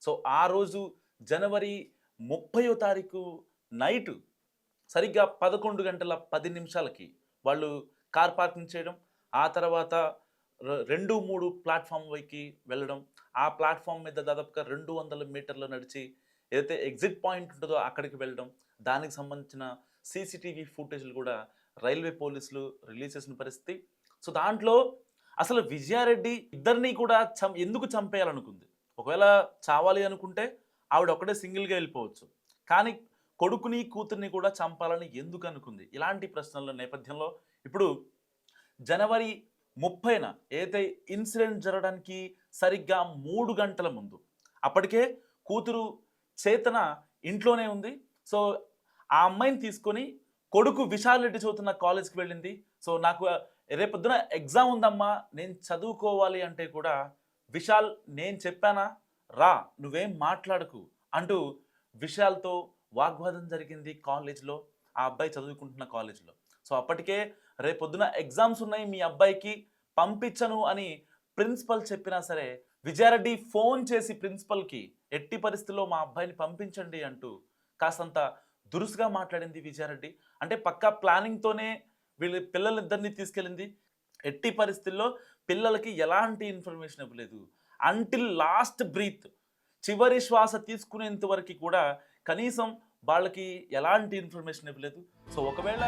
So ఆ రోజు జనవరి 30వ తారీఖు నైటు సరిగ్గా 11 గంటల 10 నిమిషాలకి వాళ్ళు కార్ పార్కింగ్ చేయడం, ఆ తర్వాత 2, 3 ప్లాట్‌ఫార్మ్ వైకి వెళ్ళడం, ఆ ప్లాట్‌ఫార్మ్ మీద దాదాపుగా 200 మీటర్లు నడిచి ఏదైతే ఎగ్జిట్ పాయింట్ ఉంటదో అక్కడికి వెళ్ళడం, దానికి సంబంధించిన సీసీటీవీ ఫుటేజ్‌లు కూడా రైల్వే పోలీసులు రిలీజ్ చేసిన పరిస్థితి. సో, దాంట్లో అసలు విజయారెడ్డి ఇద్దరిని కూడా ఎందుకు చంపేయాలనుకుంది? ఒకవేళ చావాలి అనుకుంటే ఆవిడ ఒక్కడే సింగిల్‌గా ఎళ్ళిపోవచ్చు. కానీ కొడుకుని, కూతుర్ని కూడా చంపాలని ఎందుకు అనుకుంది? ఇలాంటి ప్రశ్నల నేపథ్యంలో ఇప్పుడు జనవరి 30న ఏదైతే ఇన్సిడెంట్ జరగడానికి సరిగ్గా 3 గంటల ముందు అప్పటికే కూతురు చేతన ఇంట్లోనే ఉంది. సో, ఆ అమ్మాయిని తీసుకొని కొడుకు విశాల్ రెడ్డి చదువుతున్న కాలేజ్‌కి వెళ్ళింది. సో, నాకు రేపొద్దున ఎగ్జామ్ ఉందమ్మా, నేను చదువుకోవాలి అంటే కూడా విశాల్ నేను చెప్పానా? రా నువ్వేం మాట్లాడకు అంటూ విశాల్‌తో వాగ్వాదం జరిగింది కాలేజ్‌లో. ఆ అబ్బాయి చదువుకుంటున్న కాలేజ్‌లో. సో, అప్పటికే రేపొద్దున ఎగ్జామ్స్ ఉన్నాయి మీ అబ్బాయికి పంపించను అని ప్రిన్సిపల్ చెప్పినా సరే, విజయారెడ్డి ఫోన్ చేసి ప్రిన్సిపల్‌కి ఎట్టి పరిస్థితుల్లో మా అబ్బాయిని పంపించండి అంటూ కాస్తంత దురుసుగా మాట్లాడింది విజయారెడ్డి. అంటే పక్కా ప్లానింగ్‌తోనే వీళ్ళ పిల్లలిద్దరిని తీసుకెళ్ళింది. ఎట్టి పరిస్థితుల్లో పిల్లలకి ఎలాంటి ఇన్ఫర్మేషన్ ఇవ్వలేదు. అంటిల్ లాస్ట్ బ్రీత్ చివరి శ్వాస తీసుకునేంత వరకు కూడా కనీసం వాళ్ళకి ఎలాంటి ఇన్ఫర్మేషన్ ఇవ్వలేదు. సో, ఒకవేళ